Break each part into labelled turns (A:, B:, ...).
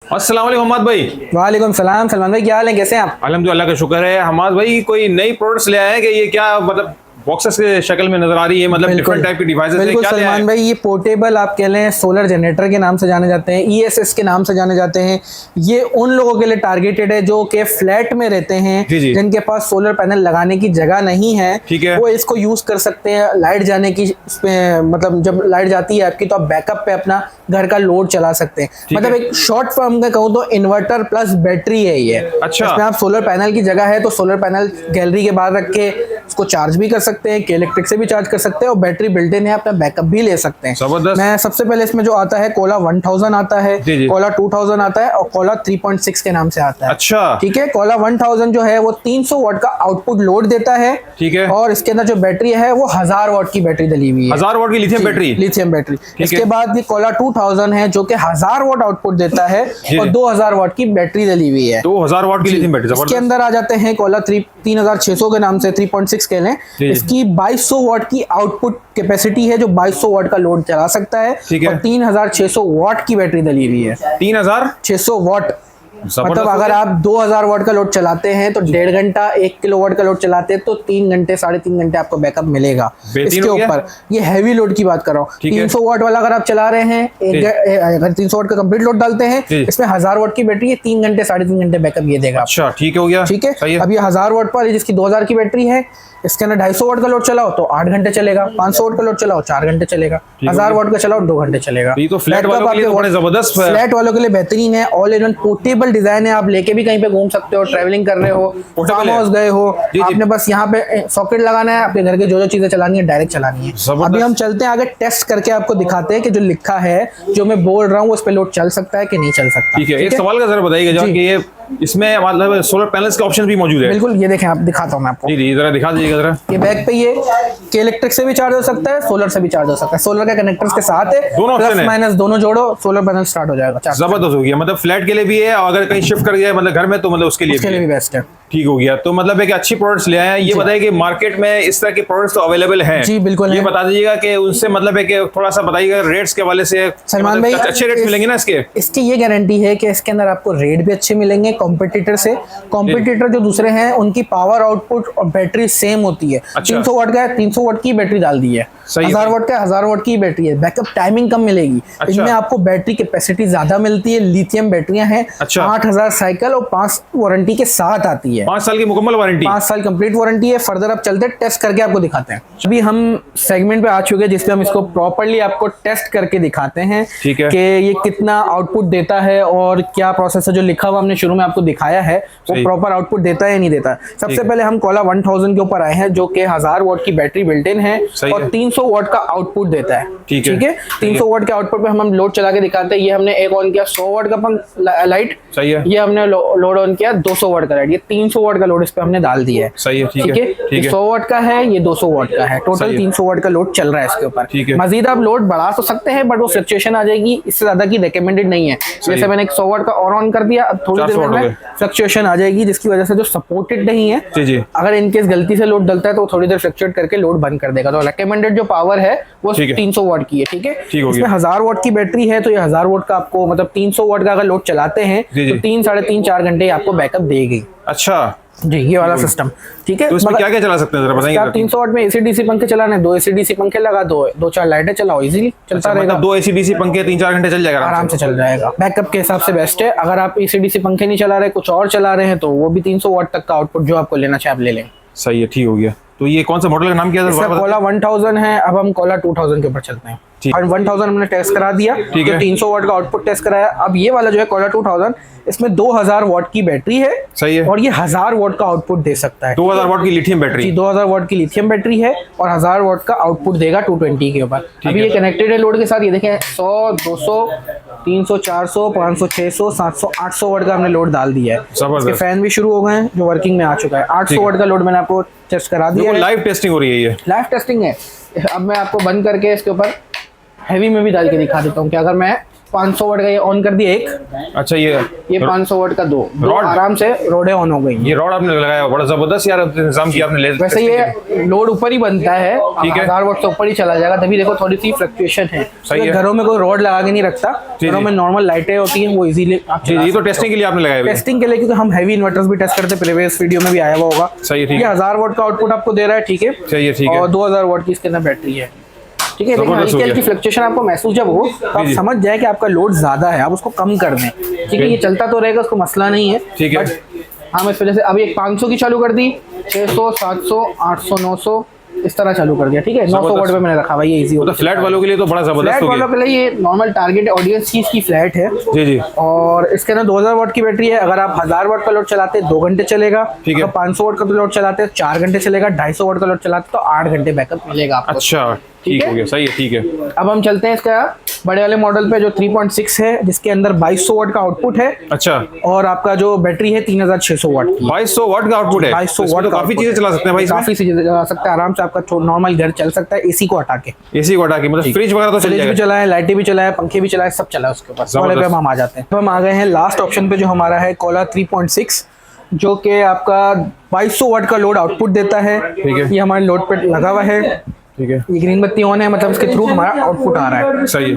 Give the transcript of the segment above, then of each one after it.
A: अस्सलाम वालेकुम हमाद भाई।
B: वालेकुम सलाम सलमान भाई, क्या हाल है, कैसे हैं आप?
A: अल्हम्दुलिल्लाह का शुक्र है। हमाद भाई कोई नई प्रोडक्ट्स ले आए हैं कि ये क्या मतलब बॉक्सेस के शक्ल में नजर आ रही है, मतलब डिफरेंट टाइप की डिवाइसेस है,
B: बिल्कुल
A: क्या ले आए
B: सलमान
A: हैं?
B: भाई, ये पोर्टेबल आप कह लें सोलर जनरेटर के नाम से जाने जाते हैं, ईएसएस के नाम से जाने जाते हैं। ये उन लोगों के लिए टारगेटेड है जो कि फ्लैट में रहते हैं,
A: जी जी।
B: जिनके पास सोलर पैनल लगाने की जगह नहीं है।
A: ठीक है।
B: वो इसको यूज कर सकते हैं लाइट जाने की, मतलब जब लाइट जाती है आपकी तो आप बैकअप पे अपना घर का लोड चला सकते हैं। मतलब एक शॉर्ट फॉर्म में कहूँ तो इन्वर्टर प्लस बैटरी है ये।
A: अच्छा।
B: इसमें आप सोलर पैनल की जगह है तो सोलर पैनल गैलरी के बाहर रख के उसको चार्ज भी कर सकते हैं, इलेक्ट्रिक से भी चार्ज कर सकते हैं और बैटरी बिल्ट इन है, अपना बैकअप भी ले सकते हैं।
A: जबरदस्त।
B: मैं सबसे पहले इसमें जो आता है कोला 1000 आता है,
A: जी जी।
B: कोला 2000 आता है और कोला 3.6 के नाम से आता है।
A: अच्छा।
B: ठीक है, कोला 1000 जो है वो 300 वाट का आउटपुट लोड देता है।
A: ठीक है।
B: और इसके अंदर जो बैटरी है वो 1000 वाट की बैटरी डली हुई है,
A: 1000 वाट की लिथियम बैटरी।
B: Lithium battery. इसके
A: है।
B: बाद ये कोला 2000 है जो कि 1000 वाट आउटपुट देता है और 2000 वाट की बैटरी डली हुई है।
A: 2000 वाट की लिथियम बैटरी।
B: इसके अंदर आ जाते हैं कोला 3600 के नाम से 3.6 के लें। इसकी 2200 वाट की आउटपुट कैपेसिटी है जो 2200 वाट का लोड चला सकता है।
A: ठीक है।
B: और 3600 वाट की बैटरी डली हुई है।
A: 3600
B: वाट मतलब अगर आप 2000 वाट का लोड चलाते हैं तो 1.5 घंटा, 1 किलोवाट का लोड चलाते हैं तो 3 घंटे 3.5 घंटे आपको बैकअप मिलेगा। इसके ऊपर ये हैवी लोड की बात कर रहा हूँ। 300 वाट वाला अगर आप चला रहे हैं, अगर 300 वाट का कंप्लीट लोड डालते हैं, इसमें 1000 वाट की बैटरी है, 3 घंटे 3.5 घंटे बैकअप ये देगा।
A: अच्छा, ठीक हो गया।
B: ठीक है। अब ये 1000 वाट पर जिसकी 2000 की बैटरी है, इसके अंदर 250 वाट का लोड चलाओ तो 8 घंटे चलेगा, 500 वाट का लोड चलाओ 4 घंटे चलेगा, 1000 वाट का चलाओ 2 घंटे चलेगा।
A: ये तो फ्लैट वालों के लिए तो बड़े जबरदस्त है।
B: फ्लैट वालों के लिए बेहतरीन है, all in one portable design है। आप लेके भी कहीं पे घूम सकते हो, ट्रैवलिंग कर रहे हो, फार्म हाउस गए हो, आपने बस यहाँ पे सॉकेट लगाना है, आपके घर के जो जो चीजें चलानी है डायरेक्ट चलानी है। अभी हम चलते हैं आगे, टेस्ट करके आपको दिखाते हैं कि जो लिखा है, जो मैं बोल रहा हूँ उस पर लोड चल सकता है कि नहीं चल सकता।
A: ठीक है। एक सवाल का जरा बताइएगा कि ये इसमें मतलब सोलर पैनल्स का ऑप्शन भी मौजूद है?
B: बिल्कुल, ये देखें, आप दिखाता हूँ मैं आपको।
A: जी जी, जरा दिखा दीजिएगा जरा।
B: ये बैक पे ये कि इलेक्ट्रिक से भी चार्ज हो सकता है, सोलर से भी चार्ज हो सकता है। सोलर का कनेक्टर्स के साथ है,
A: दोनों
B: प्लस माइनस दोनों जोड़ो, सोलर पैनल स्टार्ट हो जाएगा।
A: जबरदस्त हो गया। मतलब फ्लैट के लिए भी है, अगर कहीं शिफ्ट कर गया मतलब घर में तो मतलब उसके लिए
B: भी बेस्ट है।
A: ठीक हो गया। तो मतलब एक अच्छी प्रोडक्ट्स ले आए हैं। ये बताइए कि मार्केट में इस तरह के प्रोडक्ट्स तो अवेलेबल हैं?
B: जी बिल्कुल।
A: ये बता दीजिएगा कि उनसे मतलब है कि थोड़ा सा बताइएगा रेट्स के वाले से।
B: सलमान भाई,
A: अच्छे रेट्स मिलेंगे ना इसके?
B: इसकी ये गारंटी है कि इसके अंदर आपको रेट भी अच्छे मिलेंगे कॉम्पिटिटर से। कॉम्पिटिटर जो दूसरे हैं उनकी पावर आउटपुट और बैटरी सेम होती है। 300 वाट का है, 300 वाट की बैटरी डाल दी है। 1000 वाट का 1000 वाट की बैटरी है, बैकअप टाइमिंग कम मिलेगी। इनमें आपको बैटरी कैपेसिटी ज्यादा मिलती है, लिथियम बैटरियां हैं। 8000 साइकिल और 5 वारंटी के साथ आती है।
A: 5 साल की मुकम्मल वारंटी,
B: 5 साल कंप्लीट वारंटी है। फर्दर आप चलते टेस्ट करके आपको दिखाते हैं। अभी हम सेगमेंट पे आ चुके हैं जिसपे हम इसको प्रॉपर्ली आपको टेस्ट करके दिखाते हैं कि ये कितना आउटपुट देता है और क्या प्रोसेस है। जो लिखा हुआ हमने शुरू में आपको दिखाया है वो प्रॉपर आउटपुट देता है या नहीं देता। सबसे पहले हम कोला 1000 के ऊपर आए हैं जो कि 1000 वाट की बैटरी बिल्ट इन है और 300 वाट का आउटपुट देता है। ठीक है। 300 वाट के आउटपुट पे हम लोड चला के दिखाते हैं। ये हमने एक ऑन किया 100 वाट का लाइट,
A: सही है।
B: ये हमने लोड ऑन किया 200 वाट का लाइट। ये 300 वाट का लोड इस पे हमने डाल दिया है।
A: सही है। ठीक है।
B: 100 वाट का है, ये 200 वाट का है। टोटल 300 वाट का लोड चल रहा है इसके ऊपर। मजीद आप लोड बढ़ा तो सकते हैं बट वो फ्लक्चुएशन आ जाएगी, इससे ज्यादा की रिकमेंडेड नहीं है। जैसे मैंने 100 वाट का और ऑन कर दिया, अब थोड़ी देर में फ्लक्चुएशन आ जाएगी जिसकी वजह से जो सपोर्टेड नहीं है, अगर इनकेस गलती से लोड डलता है तो थोड़ी देर फ्लक्चुएट करके लोड बंद कर देगा। तो रिकमेंडेड जो पावर है वो 300 वाट की है। ठीक है। इसमें 1000 वाट की बैटरी है तो ये 1000 वाट का आपको मतलब 300 वाट का अगर लोड चलाते हैं तो 3 साढ़े 3 4 घंटे आपको बैकअप देगी।
A: अच्छा
B: जी, ये वाला सिस्टम। ठीक है।
A: तो इसमें क्या क्या चला सकते हैं जरा बताएंगे?
B: आप 300 वाट में एसी डीसी पंखे चलाने, 2 एसी डीसी पंखे लगा दो, 2-4 लाइटें चलाओ, इजीली चलता रहेगा।
A: मतलब 2 एसी डीसी पंखे 3-4 घंटे चल जाएगा
B: आराम से चल जाएगा। बैकअप के हिसाब से बेस्ट है। अगर आप एसी डीसी पंखे नहीं चला रहे, कुछ और चला रहे हैं तो वो भी 300 वाट तक का आउटपुट जो आपको लेना चाहे आप ले लें।
A: सही है। ठीक हो गया। तो ये कौन सा मॉडल का नाम क्या था?
B: कोला 1000 है। अब हम कोला 2000 के ऊपर चलते हैं। और 1000 हमने टेस्ट करा दिया, तो 300 वाट का आउटपुट टेस्ट कराया। अब ये वाला जो है कोला 2000, इसमें 2000 वाट की बैटरी है।
A: सही है।
B: और ये 1000 वाट का आउटपुट दे सकता है।
A: 2000 वाट की लिथियम बैटरी।
B: 2000 वाट की लिथियम बैटरी है और 1000 वाट का आउटपुट देगा 220 के ऊपर। अभी ये कनेक्टेड है लोड के साथ। ये देखें 100, 200, 300, 400, 500, 600, 700, 800 वाट का हमने लोड डाल दिया है। इसके फैन भी शुरू हो गए हैं जो वर्किंग में आ चुका है। 800 वाट का लोड मैंने आपको टेस्ट करा दिया है।
A: लाइव टेस्टिंग हो रही है, ये
B: लाइव टेस्टिंग है। अब मैं आपको बंद करके इसके ऊपर हैवी में भी डाल के दिखा देता हूँ कि अगर मैं 500 वाट का ये ऑन कर दिया एक,
A: अच्छा ये
B: 500 वाट का दो
A: रॉड?
B: आराम से रोडे ऑन हो गई।
A: ये रॉड आपने लगाया, बड़ा जबरदस्त यार इंतजाम किया आपने।
B: वैसे ये लोड ऊपर ही बनता है,
A: ठीक है।
B: 1000 वाट से ऊपर ही चला जाएगा, तभी देखो थोड़ी सी फ्लक्चुएशन है।
A: सही है।
B: घरों में कोई रॉड लगा के नहीं रखता, घरों में नॉर्मल लाइटें होती हैं, वो इजीली आप
A: जी, ये तो टेस्टिंग के लिए आपने लगाया हुआ है।
B: टेस्टिंग के लिए, क्योंकि हम हैवी इन्वर्टर्स भी टेस्ट करते हैं, प्रीवियस वीडियो में भी आया हुआ होगा।
A: सही है, ठीक
B: ये
A: है।
B: 1000 वाट का आउटपुट आपको दे रहा है, ठीक है।
A: सही है, ठीक है।
B: और 2000 वाट की इसके अंदर बैटरी है, ठीक है। लेकिन
A: जबरदस्त हो
B: हल्की
A: गया।
B: हल्की फ्लक्चुएशन आपको महसूस जब हो तो आप
A: जी।
B: समझ जाए कि आपका लोड ज्यादा है, आप उसको कम कर दें, ठीक है। ये चलता तो रहेगा, उसको मसला नहीं है,
A: ठीक है।
B: बट हम इस वजह से अभी एक 500 की चालू कर दी, 600, 700, 800, 900 इस तरह चालू कर दिया, ठीक है। 900 वाट पे मैंने रखा भाई, ये इजी
A: तो
B: होता है।
A: फ्लैट वालों के लिए तो बड़ा जबरदस्त
B: फ्लैट
A: हो
B: वालों
A: गया।
B: के लिए ये नॉर्मल टारगेट ऑडियंस की इसकी फ्लैट है।
A: जी जी,
B: और इसके अंदर 2000 वाट की बैटरी है। अगर आप 1000 वाट का लोड चलाते हैं 2 घंटे चलेगा,
A: ठीक है।
B: अगर 500 वाट का लोड चलाते हैं 4 घंटे चलेगा, 250 वाट का लोड चलाते हैं तो 8 घंटे बैकअप मिलेगा आपको।
A: अच्छा ठीक हो गया, सही है, ठीक है।
B: अब हम चलते हैं इसका बड़े वाले मॉडल पे जो 3.6 है, जिसके अंदर 2200 वाट का आउटपुट है,
A: अच्छा,
B: और आपका जो बैटरी है 3600 वाट की।
A: 2200 वाट का आउटपुट है।
B: 2200
A: इसमें
B: वाट
A: तो
B: का
A: काफी
B: output
A: चीजें चला सकते हैं भाई इसमें।
B: काफी चीजें चला सकते हैं आराम से, आपका नॉर्मल घर चल सकता है एसी को हटा के।
A: एसी को हटा के, मतलब फ्रिज वगैरह तो चल
B: फ्रिज भी
A: जाएगा।
B: चला है, लाइटें भी चला है, पंखे भी चला है, सब चला है उसके ऊपर। वाले पे हम आ जाते हैं। तो हम आ गए हैं लास्ट ऑप्शन पे जो हमारा है कोला 3.6, जो कि आपका 2200 वाट का लोड आउटपुट देता है।
A: ठीक है।
B: ये हमारे लोड पे लगा हुआ है,
A: ठीक है,
B: ये ग्रीन बत्ती ऑन है, मतलब इसके थ्रू हमारा आउटपुट आ रहा है।
A: सही है।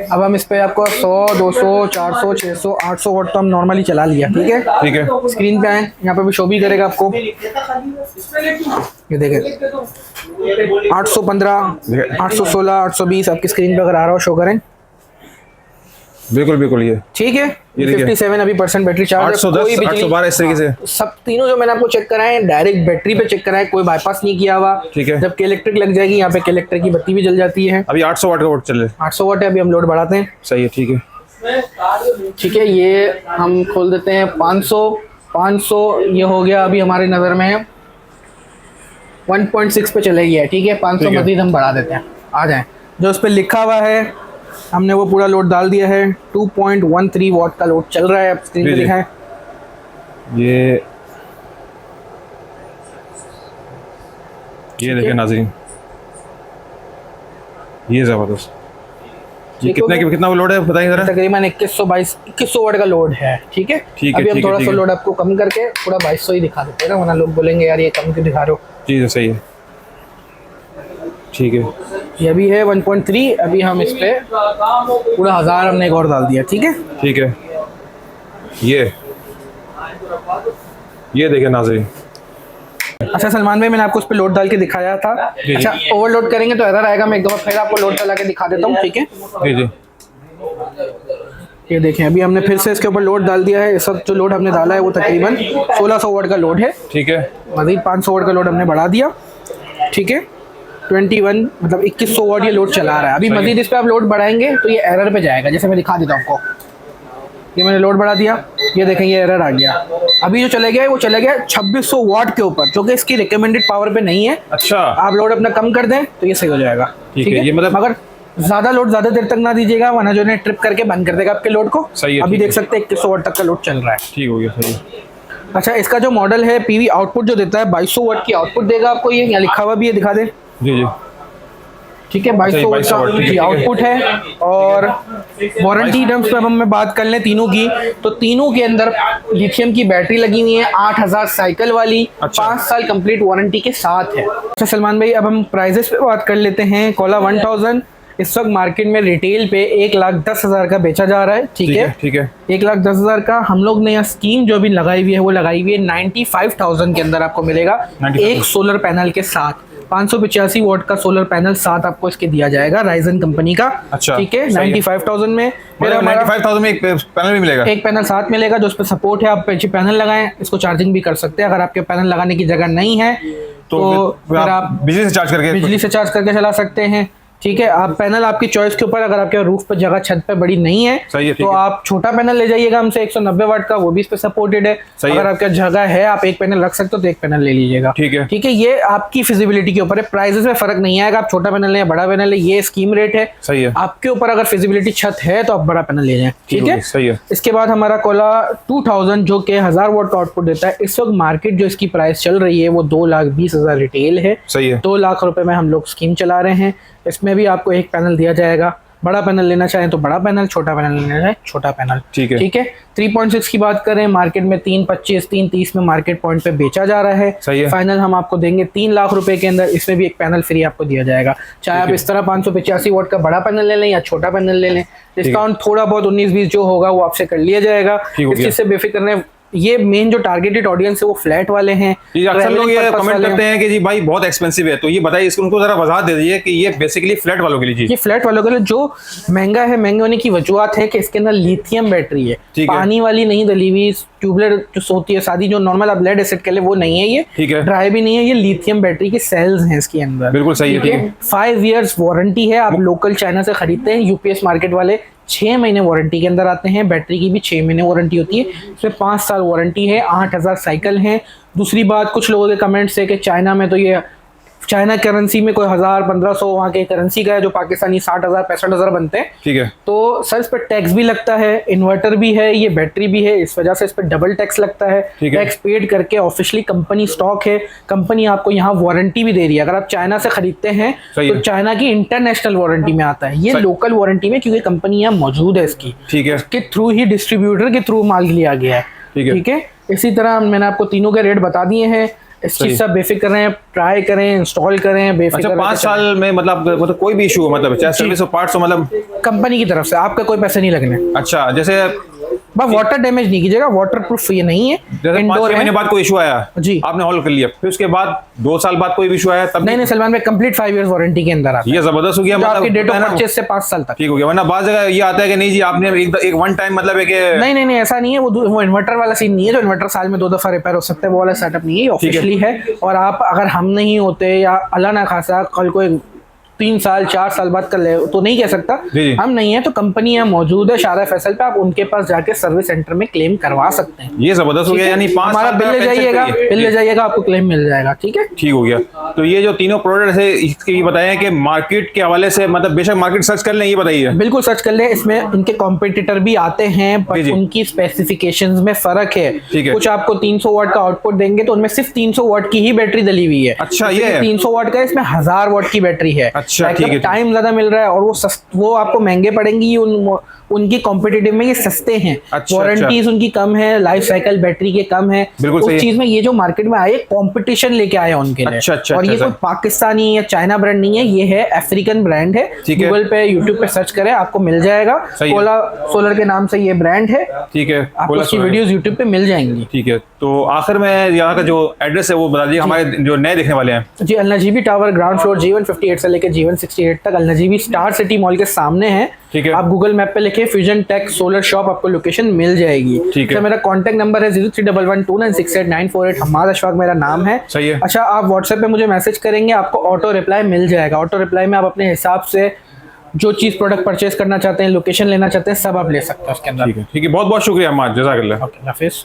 B: अब हम इस पे आपको 100, 200, 400, 600, 800 वाट तो हम नॉर्मली चला लिया, ठीक है।
A: ठीक है,
B: स्क्रीन पे आए, यहाँ पे भी शो भी करेगा आपको, ये देखें 815, 816, 820 आपकी स्क्रीन पे अगर आ रहा हो शो करें,
A: बिल्कुल बिल्कुल। ये
B: ठीक है।
A: ये देखिए।
B: 57 अभी % बैटरी चार्ज है।
A: 810, 812 इस तरीके से।
B: सब तीनों जो मैंने आपको चेक कराए डायरेक्ट बैटरी पे चेक कराए, कोई बाईपास नहीं किया हुआ।
A: ठीक है।
B: जबकि इलेक्ट्रिक लग जाएगी, यहाँ पे इलेक्ट्रिक की बत्ती भी जल जाती है।
A: अभी 800 वाट का वोट चल रहा है।
B: 800 वाट है, अभी हम लोड बढ़ाते हैं,
A: सही है, ठीक है,
B: ठीक है। ये हम खोल देते हैं 500, ये हो गया अभी हमारी नज़र में 1.6 पे चलेगी है, ठीक है। 500 मजीद हम बढ़ा देते हैं, आ जाएं। जो उस पर लिखा हुआ है हमने वो पूरा लोड डाल दिया है। 2.13 वाट का लोड चल रहा है, अब स्क्रीन पे लिखा है।
A: ये देखिए नाज़रीन, ये जबरदस्त। ये कितना लोड है बताइए जरा।
B: तकरीबन 2100 वाट का लोड है, ठीक है।
A: ठीक है,
B: अभी हम
A: ठीक है,
B: थोड़ा
A: ठीक
B: सा
A: है।
B: लोड आपको कम करके पूरा 2200 ही दिखा देते हैं ना, वरना लोग बोलेंगे यार ये कम क्यों दिखा रहे हो।
A: जी सही है, ठीक है।
B: ये भी है 1.3, अभी हम इस पे पूरा 1000 हमने एक और डाल दिया, ठीक है।
A: ठीक है, ये देखिए नाज़रीन।
B: अच्छा सलमान भाई, मैंने आपको उस पे लोड डाल के दिखाया था।
A: जी।
B: अच्छा, ओवरलोड करेंगे तो एरर आएगा, मैं एक दफा फिर आपको लोड चला के दिखा देता हूँ, ठीक है।
A: जी जी,
B: ये देखें, अभी हमने फिर से इसके ऊपर लोड डाल दिया है। इस वक्त जो लोड हमने डाला है वो तकरीबन 1600 वाट का लोड है,
A: ठीक है।
B: मजीद 500 वाट का लोड हमने बढ़ा दिया, ठीक है। 21 मतलब 2100 वाट ये लोड चला रहा है। अभी मजीद इस पे आप लोड बढ़ाएंगे तो ये एरर पे जाएगा, जैसे मैं दिखा देता हूँ आपको। ये मैंने लोड बढ़ा दिया, ये देखें ये एरर आ गया। अभी जो चले गया वो चले गया 2600 वाट के ऊपर, जो कि इसकी रिकमेंडेड पावर पे नहीं है।
A: अच्छा,
B: आप लोड अपना कम कर दें तो ये सही हो जाएगा,
A: ठीक है। ये मतलब
B: मगर ज्यादा लोड ज्यादा देर तक ना दीजिएगा, वरना जो है ट्रिप करके बंद कर देगा आपके लोड को।
A: सही है,
B: अभी
A: ठीक
B: देख सकते हैं 2100 वाट तक का लोड चल रहा है,
A: ठीक हो गया, सही है।
B: अच्छा, इसका जो मॉडल है पीवी आउटपुट जो देता है 2200 वाट की आउटपुट देगा आपको। ये यहाँ लिखा हुआ भी है, दिखा दे,
A: जी जी,
B: ठीक है। 2200 वाट
A: 2200 वाट, ठीक
B: का
A: है,
B: आउटपुट है। और वारंटी टर्म्स पर हम बात कर लें तीनों की, तो तीनों के अंदर लिथियम की बैटरी लगी हुई है 8000 साइकिल वाली,
A: अच्छा।
B: 5 साल कंप्लीट वारंटी के साथ है। अच्छा सलमान भाई, अब हम प्राइजेस पे बात कर लेते हैं। कोला 1000 इस वक्त मार्केट में रिटेल पे 1,10,000 का बेचा जा रहा है, ठीक है।
A: ठीक है,
B: 1,10,000 का। हम लोग ने यहाँ स्कीम जो अभी लगाई हुई है वो लगाई हुई है 95,000 के अंदर आपको मिलेगा,
A: 95,000
B: एक सोलर पैनल के साथ। 585 वाट का सोलर पैनल साथ आपको इसके दिया जाएगा, राइजन कंपनी का,
A: अच्छा,
B: ठीक है। 95,000 में फिर
A: मतलब
B: हमारा
A: 95,000 में एक पैनल भी मिलेगा।
B: एक पैनल साथ मिलेगा जो उस पर सपोर्ट है। आप पीछे पैनल लगाएं, इसको चार्जिंग भी कर सकते हैं। अगर आपके पैनल लगाने की जगह नहीं है तो फिर आप
A: बिजली से चार्ज करके
B: चला सकते हैं, ठीक है। आप पैनल आपकी चॉइस के ऊपर, अगर आपके रूफ पर जगह छत पे बड़ी नहीं है,
A: सही है, ठीक
B: तो
A: है।
B: आप छोटा पैनल ले जाइएगा हमसे 190 वाट का, वो भी इस पे सपोर्टेड है।
A: सही
B: अगर
A: है।
B: आपके जगह है, आप एक पैनल रख सकते हो तो एक पैनल ले लीजिएगा,
A: ठीक है,
B: ठीक है। ये आपकी फिजिबिलिटी के ऊपर है, प्राइसेस में फर्क नहीं आएगा। आप छोटा पैनल लें या बड़ा पैनल लें, ये स्कीम रेट है,
A: सही है।
B: आपके ऊपर। अगर फिजिबिलिटी छत है तो आप बड़ा पैनल ले जाएं, ठीक है,
A: सही है।
B: इसके बाद हमारा कोला 2000 जो कि 1000 वाट का आउटपुट देता है। इस वक्त मार्केट जो इसकी प्राइस चल रही है वो 2,20,000 रिटेल है,
A: सही है।
B: 2 लाख रुपए में हम लोग स्कीम चला रहे हैं। इसमें भी आपको एक पैनल दिया जाएगा, बड़ा पैनल लेना चाहें तो बड़ा पैनल, छोटा पैनल लेना चाहें छोटा पैनल।
A: ठीक है।
B: ठीक है। 3.6 की बात करें, मार्केट में 3.25 3.30 में मार्केट पॉइंट पे बेचा जा रहा है।
A: सही है।
B: फाइनल हम आपको देंगे 3 लाख रुपए के अंदर, इसमें भी एक पैनल फ्री आपको दिया जाएगा। चाहे आप इस तरह 585 वॉट का बड़ा पैनल ले लें या छोटा पैनल ले लें, डिस्काउंट थोड़ा बहुत 19-20 जो होगा वो आपसे कर लिया जाएगा। इस चीज से बेफिक्र रहें। ये मेन जो टारगेटेड ऑडियंस है वो फ्लैट वाले हैं।
A: अक्सर लोग ये कमेंट करते हैं कि जी भाई बहुत एक्सपेंसिव है, तो ये बताइए इसको, उनको जरा वजाहत दे दीजिए कि ये बेसिकली फ्लैट वालों के लिए।
B: ये फ्लैट वालों के लिए जो महंगा है, महंगे होने की वजूहत है कि इसके अंदर लिथियम बैटरी है, पानी वाली नहीं डली हुई ट्यूबलर जो होती है सादी, जो नॉर्मल आप लेड एसिड के लिए वो नहीं है ये।
A: ठीक है।
B: ड्राई भी नहीं है, ये लिथियम बैटरी के सेल्स हैं इसके अंदर।
A: बिल्कुल सही है। ठीक है।
B: 5 इयर्स वारंटी है। आप लोकल चाइना से खरीदते हैं, यूपीएस मार्केट वाले 6 महीने वारंटी के अंदर आते हैं। बैटरी की भी 6 महीने वारंटी होती है, इसमें 5 साल वारंटी है, 8000 साइकिल हैं। दूसरी बात, कुछ लोगों के कमेंट्स है कि चाइना में तो ये चाइना करेंसी में कोई 1000-1500 वहाँ के करेंसी का है, जो पाकिस्तानी 60,000-65,000 बनते हैं।
A: ठीक है।
B: तो सर इस पर टैक्स भी लगता है, इन्वर्टर भी है, ये बैटरी भी है, इस वजह से इस पर डबल टैक्स लगता है। टैक्स पेड करके ऑफिशियली कंपनी स्टॉक है, कंपनी आपको यहाँ वारंटी भी दे रही है। अगर आप चाइना से खरीदते हैं तो चाइना की इंटरनेशनल वारंटी में आता है, ये लोकल वारंटी में, क्योंकि कंपनी यहाँ मौजूद है इसकी।
A: ठीक है।
B: के थ्रू ही डिस्ट्रीब्यूटर के थ्रू माल लिया गया है। ठीक है। इसी तरह मैंने आपको तीनों के रेट बता दिए हैं। इस चीज से बेफिक्र रहें, ट्राई करें, इंस्टॉल करें बेफिक्र।
A: अच्छा, 5 साल में मतलब कोई भी इशू हो, मतलब चाहे सर्विस हो, पार्ट्स हो, मतलब
B: कंपनी की तरफ से आपका कोई पैसे नहीं लगने।
A: अच्छा, जैसे
B: बस वाटर डैमेज नहीं कीजिएगा, वाटर प्रूफ ये नहीं है।
A: जैसे 5-6 महीने बाद कोई इशू आया
B: जी,
A: आपने हॉल कर लिया, फिर उसके बाद 2 साल बाद कोई भी इशू आया तब
B: नहीं सलमान भाई, कंप्लीट 5 इयर्स वारंटी के अंदर आता है।
A: ये जबरदस्त हो गया, मतलब
B: आपकी डेट ऑफ परचेज से 5 साल तक।
A: ठीक हो गया। वरना बात जगह ये आता है कि नहीं जी आपने एक वन टाइम मतलब एक
B: नहीं ऐसा नहीं है। वो इन्वर्टर वाला सीन नहीं है, जो इन्वर्टर साल में 2 दफा रिपेयर हो सकता है, वो वाला सेटअप नहीं है, ऑफिशियली है। और आप अगर हम नहीं होते या अल्लाह ना खासा कल कोई 3 साल 4 साल बाद कर ले तो नहीं कह सकता, हम नहीं है तो कंपनी यहाँ मौजूद है शारा फैसल पे, आप उनके पास जाके सर्विस सेंटर में क्लेम करवा सकते हैं।
A: ये जबरदस्त हो गया, यानी 5
B: हमारा बिल ले जाइएगा, आपको क्लेम मिल जाएगा। ठीक है,
A: ठीक हो गया। तो ये जो तीनों प्रोडक्ट है इसके ये बताया कि मार्केट के हवाले से, मतलब बेशक मार्केट सर्च कर लें, ये बताइए।
B: बिल्कुल सर्च कर लें, इसमें इनके कॉम्पिटिटर भी आते हैं, पर उनकी स्पेसिफिकेशंस में फर्क है। कुछ आपको 300 वाट का आउटपुट देंगे तो उनमें सिर्फ 300 वाट की ही बैटरी डली हुई है।
A: अच्छा, ये
B: 300 वाट का, इसमें 1000 वाट की बैटरी है।
A: अच्छा, ठीक है।
B: टाइम ज्यादा मिल रहा है और वो आपको महंगे पड़ेंगी, उनकी कॉम्पिटिटिव में ये सस्ते हैं। वारंटीज उनकी कम है, लाइफ साइकिल बैटरी के कम है। उस चीज में ये जो मार्केट में आए कंपटीशन लेके आए उनके लिए।
A: अच्छा,
B: और ये कोई पाकिस्तानी या चाइना ब्रांड नहीं है, ये है अफ्रीकन ब्रांड है। गूगल पे यूट्यूब पे सर्च करें, आपको मिल जाएगा। कोला सोलर के नाम से ये ब्रांड है।
A: ठीक है,
B: आपको इसकी वीडियोस यूट्यूब पे मिल जाएंगी।
A: ठीक है। तो आखिर में यहाँ का जो एड्रेस है वो बता दीजिए हमारे जो नए देखने वाले हैं।
B: जी, अल-नजीबी टावर ग्राउंड फ्लोर G1 58 से लेकर G1 68 तक अल-नजीबी स्टार सिटी मॉल के सामने है।
A: ठीक है।
B: आप गूगल मैप पे लिखे फ्यूजन टेक सोलर शॉप, आपको लोकेशन मिल जाएगी।
A: ठीक है।
B: मेरा कांटेक्ट नंबर है 031129968948। हमाद अशफाक मेरा नाम है।
A: सही है।
B: अच्छा, आप व्हाट्सएप पे मुझे मैसेज करेंगे, आपको ऑटो रिप्लाई मिल जाएगा। ऑटो रिप्लाई में आप अपने हिसाब से जो चीज प्रोडक्ट परचेज करना चाहते हैं, लोकेशन लेना चाहते हैं, सब आप ले सकते हैं उसके अंदर।
A: ठीक है, बहुत बहुत शुक्रिया हमाद, जज़ाकल्लाह।
B: ओके, हाफिज़।